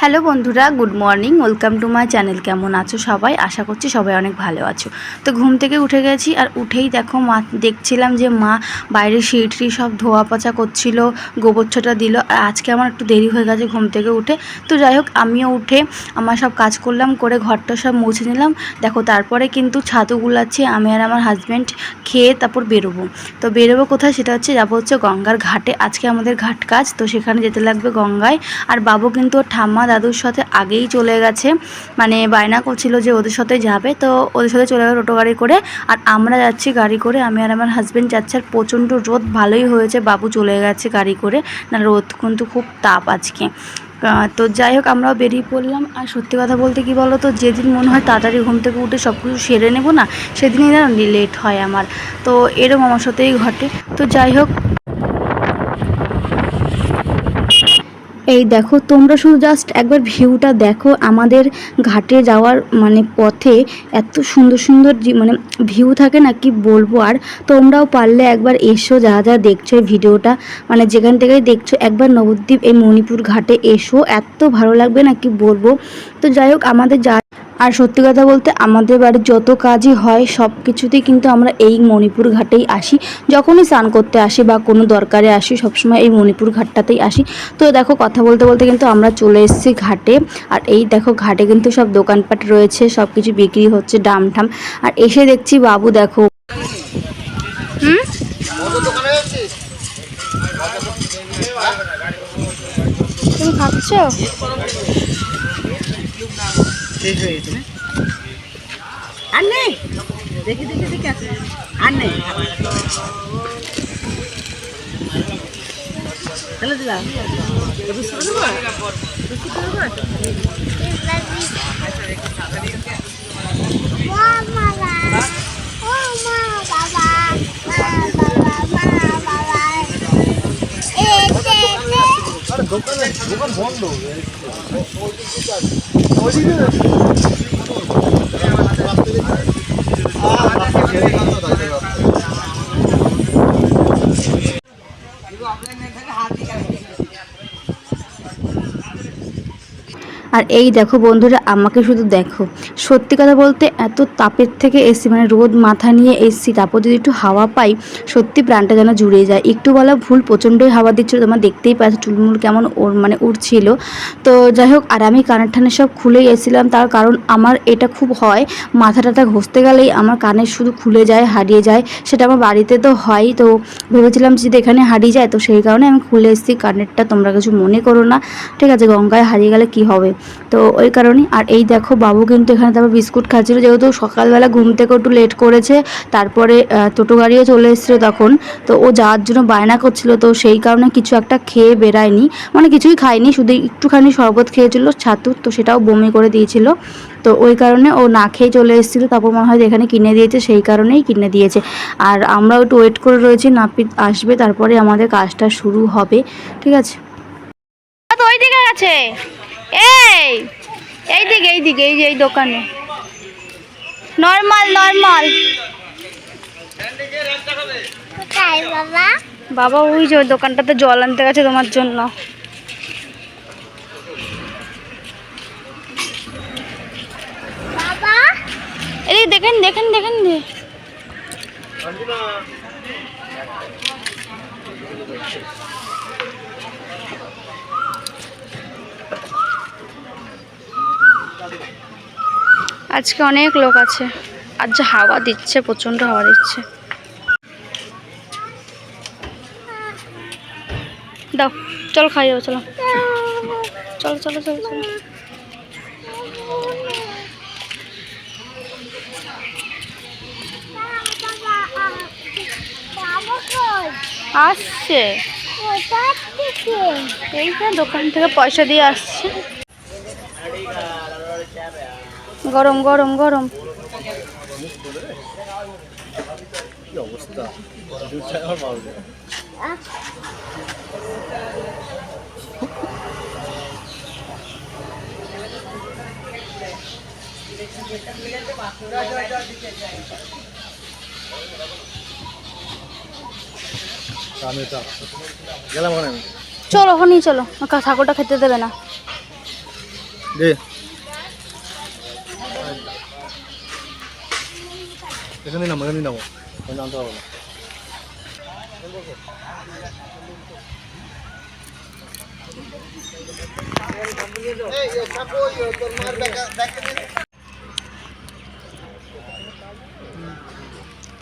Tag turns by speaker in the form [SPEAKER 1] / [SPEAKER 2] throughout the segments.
[SPEAKER 1] Hello বন্ধুরা, good morning. Welcome to my channel. কেমন আছো সবাই? আশা করছি সবাই অনেক ভালো আছো। তো ঘুম থেকে উঠে গেছি, আর উঠেই দেখো মা দেখছিলাম যে মা বাইরে সিঁড়ি সব ধোয়া পোছা করছিল, গোবর ছোটা দিল। আর আজকে আমার একটু দেরি হয়ে গেছে ঘুম থেকে উঠে। তো যাই হোক, আমিও উঠে আমার সব কাজ করলাম, করে ঘরটা সব মুছে নিলাম। দেখো তারপরে কিন্তু ছাতু গুলাচ্ছি আমি আর আমার হাজব্যান্ড, খেয়ে তারপর বেরোবো। তো বেরোবো কোথায়? সেটা হচ্ছে যাবো হচ্ছে গঙ্গার ঘাটে। আজকে আমাদের ঘাট কাজ, তো সেখানে যেতে লাগবে গঙ্গায়। আর বাবু কিন্তু ওর ঠাম্মা দাদুর সাথে আগেই চলে গেছে, মানে বায়না করছিল যে ওদের সাথে যাবে, তো ওদের সাথে চলে গেল টোটো গাড়ি করে। আর আমরা যাচ্ছি গাড়ি করে, আমি আর আমার হাজব্যান্ড যাচ্ছে। আর প্রচণ্ড রোদ, ভালোই হয়েছে বাবু চলে গেছে গাড়ি করে, না রোদ কিন্তু খুব তাপ আজকে। তো যাই হোক, আমরাও বেরিয়ে পড়লাম। আর সত্যি কথা বলতে কি বলো তো, যেদিন মনে হয় তাড়াতাড়ি ঘুম থেকে উঠে সব কিছু সেরে নেবো না, সেদিনই না লেট হয় আমার। তো এরকম আমার সাথেই ঘটে। তো যাই হোক, এই দেখো তোমরা শুধু জাস্ট একবার ভিউটা দেখো। আমাদের ঘাটে যাওয়ার মানে পথে এত সুন্দর সুন্দর মানে ভিউ থাকে না, কি বলবো। আর তোমরাও পারলে একবার এসো, যা যা দেখছো এই ভিডিওটা, মানে যেখান থেকেই দেখছো, একবার নবদ্বীপ এই মণিপুর ঘাটে এসো, এত ভালো লাগবে না, কি বলবো। তো যাই হোক, আমাদের যা আর সত্যি কথা বলতে আমাদের বাড়ির যত কাজই হয় সব কিছুতেই কিন্তু আমরা এই মণিপুর ঘাটেই আসি। যখনই স্নান করতে আসি বা কোনো দরকারে আসি, সবসময় এই মণিপুর ঘাটটাতেই আসি। তো দেখো কথা বলতে বলতে কিন্তু আমরা চলে এসেছি ঘাটে। আর এই দেখো ঘাটে কিন্তু সব দোকানপাট রয়েছে, সব কিছু বিক্রি হচ্ছে, ডাম ঠাম। আর এসে দেখছি বাবু দেখো। হুম, তুমি খাচ্ছ?
[SPEAKER 2] আর নেই, দেখি দেখি দেখি আছে, আর নেই, চলে দিলাম। দোকান বন্ধ।
[SPEAKER 1] আর এই দেখো বন্ধুরা, আমাকে শুধু দেখো। সত্যি কথা বলতে এত তাপের থেকে এসছি, মানে রোদ মাথা নিয়ে এসছি, তারপর যদি একটু হাওয়া পাই, সত্যি প্রাণটা যেন জুড়ে যায়। একটু বলা ভুল, প্রচণ্ডই হাওয়া দিচ্ছিল, তোমরা দেখতেই পাচ্ছ চুলমুল কেমন মানে উঠছিল। তো যাই হোক, আর আমি কানের ঠানে সব খুলেই এসেছিলাম, তার কারণ আমার এটা খুব হয়, মাথা টাথা ঘষতে গেলেই আমার কানের শুধু খুলে যায়, হারিয়ে যায়। সেটা আমার বাড়িতে তো হয়, তো ভেবেছিলাম যদি এখানে হারিয়ে যায়, তো সেই কারণে আমি খুলে এসেছি কানেরটা। তোমরা কিছু মনে করো না, ঠিক আছে? গঙ্গায় হারিয়ে গেলে কি হবে, তো ওই কারণেই। আর এই দেখো বাবু কিন্তু এখানে তারপর বিস্কুট খাচ্ছিল, যেহেতু সকালবেলা ঘুম থেকে একটু লেট করেছে, তারপরে টোটো গাড়িও চলে এসেছিলো তখন। তো ও যাওয়ার জন্য বায়না করছিল, তো সেই কারণে কিছু একটা খেয়ে বেরায়নি, মানে কিছুই খায়নি, শুধু একটুখানি শরবত খেয়েছিল ছাতুর, তো সেটাও বমি করে দিয়েছিল। তো ওই কারণে ও না খেয়ে চলে এসেছিলো, তারপর মনে হয় এখানে কিনে দিয়েছে, সেই কারণেই কিনে দিয়েছে। আর আমরাও একটু ওয়েট করে রয়েছি, নাপিত আসবে তারপরে আমাদের কাজটা শুরু হবে, ঠিক আছে? তো ওই দিকে গেছে, এই এইদিকে এইদিকে, এই যে এই দোকানে নর্মাল নর্মাল। বাবা ওই যে ওই দোকানটাতে জল আনতে গেছে তোমার জন্য। এই দেখেন দেখেন দেখেন, আজকে অনেক লোক আছে। আর যে হাওয়া দিচ্ছে, প্রচন্ড হাওয়া দিচ্ছে। দাও, চলো খাই যাবো, চলো চলো চলো চলো চলো। আসছে এই যে দোকান থেকে পয়সা দিয়ে আসছে। গরম গরম গরম। চলো ওখানেই চলো, ঠাকুরটা খেতে দেবে না।
[SPEAKER 3] দে এখানে নামো জানতে পারবো না।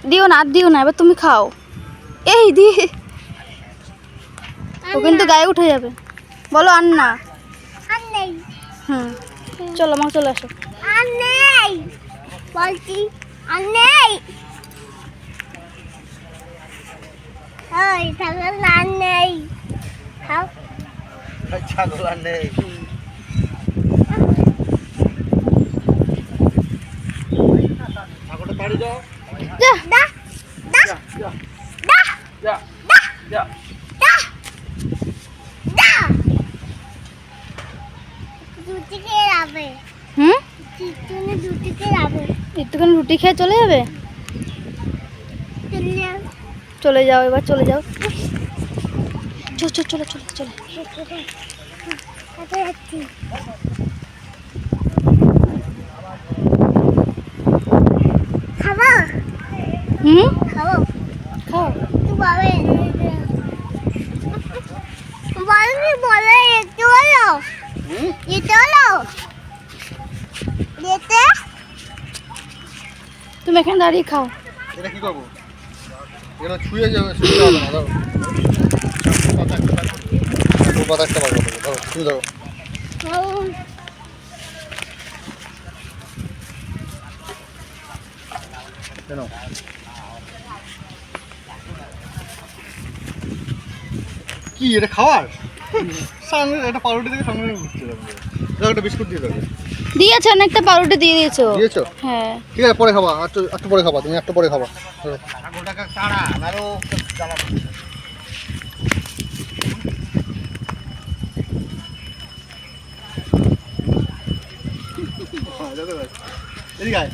[SPEAKER 1] দিও না, আর দিও না, এবার তুমি খাও। এই দিয়ে ও কিন্তু গায়ে উঠে যাবে। বলো আর না।
[SPEAKER 4] আর নেই,
[SPEAKER 1] হুম, চলো মা, চলে আসো।
[SPEAKER 4] আর নেই বলছি, আর নেই। ওই ছাগল আর নেই, খাও।
[SPEAKER 3] ছাগল আর নেই। ছাগলটা বাড়ি যাও।
[SPEAKER 1] যা।
[SPEAKER 4] দা দা দা
[SPEAKER 3] যা
[SPEAKER 4] দা
[SPEAKER 3] যা।
[SPEAKER 4] দা দা দুটি খেয়ে যাবে,
[SPEAKER 1] হুম,
[SPEAKER 4] চিকেনে দুটি খেয়ে যাবে।
[SPEAKER 1] একটুখানি রুটি খেয়ে চলে যাবে। চলে যাও, এবার চলে যাও। চলো চলো চলো চলো।
[SPEAKER 4] কোথায় যাচ্ছি? খাবো
[SPEAKER 1] হুম,
[SPEAKER 4] খাবো,
[SPEAKER 1] খাও।
[SPEAKER 4] তুই বাবা বলবি, বলে একটু হলো, যেতে হলো, যেতে।
[SPEAKER 1] তুমি এখানে দাঁড়িয়ে খাও।
[SPEAKER 3] এটা কি করবো? এখানে ছুঁয়ে যাবে, ছুঁয়ে হবে না। দাও পাতা একটা বার করবো। দাও তুমি দাও। কেন কি এটা খাওয়ার? সামনে একটা পাউরুটি থেকে সামনে ঘুরতে যাবে। দাও একটা বিস্কুট দিয়ে দেবে।
[SPEAKER 1] দিয়েছো, অনেকটা পাউরুটি দিয়ে দিয়েছো।
[SPEAKER 3] দিয়েছো?
[SPEAKER 1] হ্যাঁ।
[SPEAKER 3] ঠিক আছে, পরে খাবা। একটু পরে খাবা, তুমি একটু পরে খাবা। ছাগলটাকে তাড়া নারো জ্বালাবো। এদিকে আয়।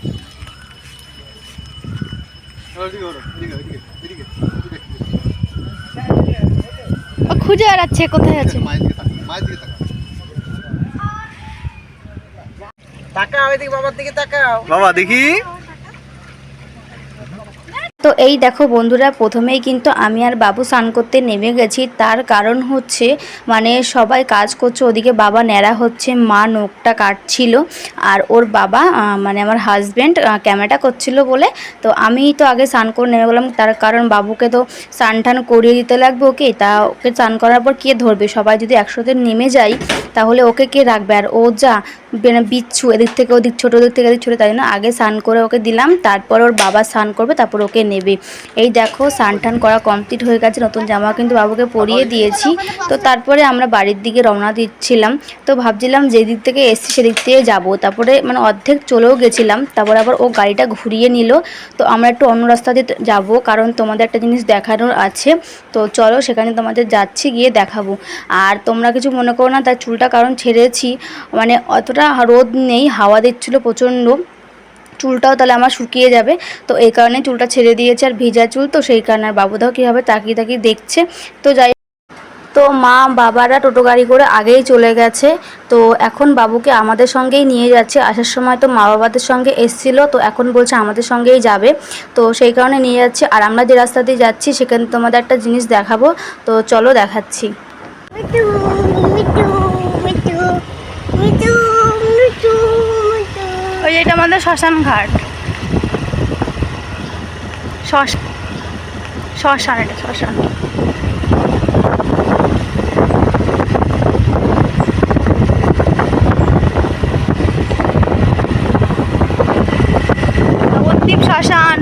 [SPEAKER 3] এদিকে ওঠো, এদিকে, এদিকে, এদিকে, এদিকে।
[SPEAKER 1] ও খুঁজে বেড়াচ্ছে কোথায় আছে।
[SPEAKER 3] মায়ের দিকে তাকা, মায়ের দিকে তাকা।
[SPEAKER 2] তাকাও এদিকে, বাবার দিকে তাকাও।
[SPEAKER 3] বাবা দেখি।
[SPEAKER 1] তো এই দেখো বন্ধুরা, প্রথমেই কিন্তু আমি আর বাবু স্নান করতে নেমে গেছি। তার কারণ হচ্ছে মানে সবাই কাজ করছে, ওদিকে বাবা ন্যাড়া হচ্ছে, মা নখটা কাটছিল, আর ওর বাবা মানে আমার হাজব্যান্ড ক্যামেরাটা করছিল বলে। তো আমি তো আগে স্নান করে নেমে গেলাম, তার কারণ বাবুকে তো স্নান টান করিয়ে দিতে লাগবে ওকে। তা ওকে স্নান করার পর কে ধরবে? সবাই যদি একসাথে নেমে যাই তাহলে ওকে কে রাখবে? আর ও যা বিচ্ছু, এদিক থেকে ওদিক ছোটো, ওদিক থেকে এদিক ছোটো, তাই জন্য আগে স্নান করে ওকে দিলাম, তারপর ওর বাবা স্নান করবে, তারপর ওকে নেবে। এই দেখো স্নান টান করা কমপ্লিট হয়ে গেছে, নতুন জামা কিন্তু বাবুকে পরিয়ে দিয়েছি। তো তারপরে আমরা বাড়ির দিকে রওনা দিচ্ছিলাম। তো ভাবছিলাম যেদিক থেকে এসছি সেদিক থেকে যাবো, তারপরে মানে অর্ধেক চলেও গেছিলাম, তারপরে আবার ও গাড়িটা ঘুরিয়ে নিল। তো আমরা একটু অন্য রাস্তা দিয়ে যাবো, কারণ তোমাদের একটা জিনিস দেখানোর আছে। তো চলো সেখানে তোমাদের যাচ্ছি, গিয়ে দেখাবো। আর তোমরা কিছু মনে করো না, তার চুলটা কারণ ছেড়েছি, মানে অতটা রোদ নেই, হাওয়া দিচ্ছিলো প্রচণ্ড, চুলটাও তাহলে আমার শুকিয়ে যাবে। তো এই কারণে চুলটা ছেড়ে দিয়েছে, আর ভিজা চুল তো সেই কারণে। আর বাবুদাও কীভাবে তাকিয়ে তাকিয়ে দেখছে। তো যাই, তো মা বাবারা টোটো গাড়ি করে আগেই চলে গেছে। তো এখন বাবুকে আমাদের সঙ্গেই নিয়ে যাচ্ছে। আসার সময় তো মা বাবাদের সঙ্গে এসেছিলো, তো এখন বলছে আমাদের সঙ্গেই যাবে। তো সেই কারণে নিয়ে যাচ্ছে। আর আমরা যে রাস্তা দিয়ে যাচ্ছি সেখানে তোমাদের একটা জিনিস দেখাবো, তো চলো দেখাচ্ছি।
[SPEAKER 4] মিঠু মিঠু মিঠু মিঠু মিঠু মিঠু।
[SPEAKER 1] ওই এটা আমাদের শ্মশান ঘাট, শ্মশান, এটা শ্মশান। নবদ্বীপ শ্মশান।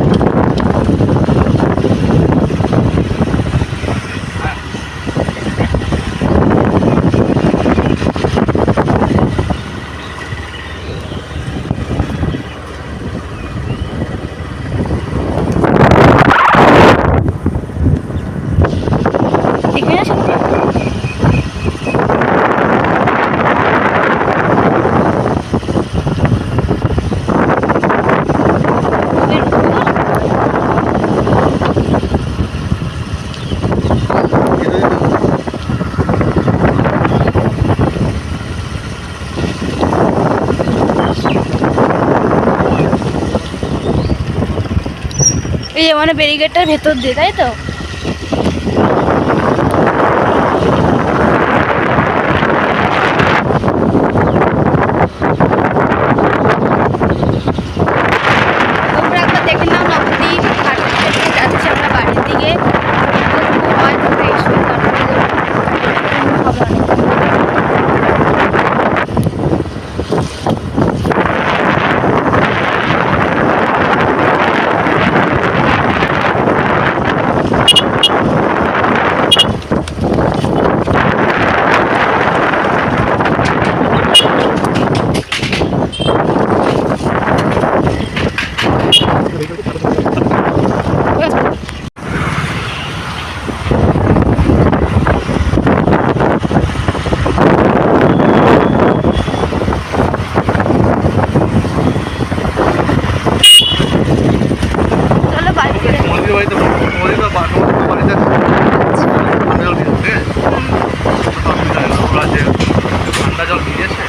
[SPEAKER 1] এই যে মানে ব্যারিকেডটার ভেতর দিয়ে, তাই তো? তোমরা একবার দেখে নাও নবদ্বীপ ঘাট থেকে যাচ্ছি আমরা বাড়ির দিকে। হয় তো ফ্রেশ হয়ে তারপরে হবে অনেক। চলো বাড়ি ফিরে।
[SPEAKER 3] তোমাদের বাড়িতে তোমাদের বাড়িতে ঠান্ডা জল দিয়েছে, ঠিক আছে? ওরা যে ঠান্ডা জল দিয়েছে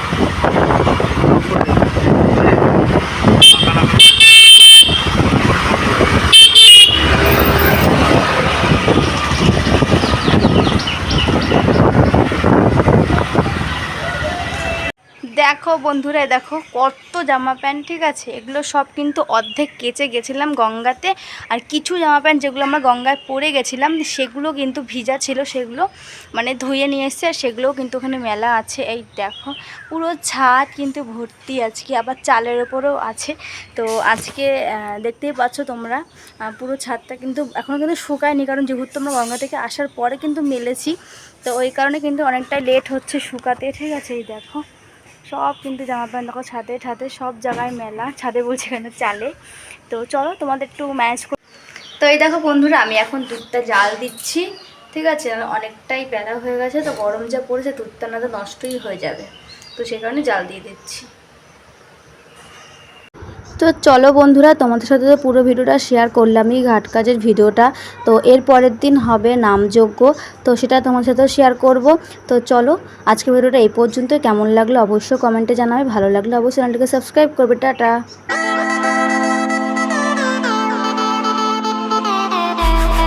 [SPEAKER 1] দেখো বন্ধুরা, দেখো কত জামা প্যান্ট, ঠিক আছে? এগুলো সব কিন্তু অর্ধেক কেচে গেছিলাম গঙ্গাতে, আর কিছু জামা প্যান্ট যেগুলো আমরা গঙ্গায় পরে গেছিলাম সেগুলো কিন্তু ভিজা ছিল, সেগুলো মানে ধুয়ে নিয়ে এসছে, আর সেগুলোও কিন্তু ওখানে মেলা আছে। এই দেখো পুরো ছাদ কিন্তু ভর্তি, আজকে আবার চালের ওপরেও আছে। তো আজকে দেখতেই পাচ্ছ তোমরা, পুরো ছাদটা কিন্তু এখনও কিন্তু শুকায়নি, কারণ যেহেতু আমরা গঙ্গা থেকে আসার পরে কিন্তু মেলেছি, তো ওই কারণে কিন্তু অনেকটাই লেট হচ্ছে শুকাতে, ঠিক আছে? এই দেখো সব কিন্তু জামা প্যান্ট দেখো ছাদে ছাদে সব জায়গায় মেলা, ছাদে বলছে কেন, চালে। তো চলো তোমাদের একটু ম্যানেজ কর। তো এই দেখো বন্ধুরা, আমি এখন দুধটা জাল দিচ্ছি, ঠিক আছে? অনেকটাই বেলা হয়ে গেছে, তো গরম যা পড়েছে দুধটা না তো নষ্টই হয়ে যাবে, তো সেই কারণে জাল দিয়ে দিচ্ছি। তো চলো বন্ধুরা, তোমাদের সাথে তো পুরো ভিডিওটা শেয়ার করলামই, ঘাট কাজের ভিডিওটা। তো এর পরের দিন হবে নামযজ্ঞ, তো সেটা তোমাদের সাথেও শেয়ার করব। তো চলো আজকের ভিডিওটা এই পর্যন্ত। কেমন লাগলো অবশ্যই কমেন্টে জানাবে, ভালো লাগলে অবশ্যই চ্যানেলটিকে সাবস্ক্রাইব করবে। টাটা।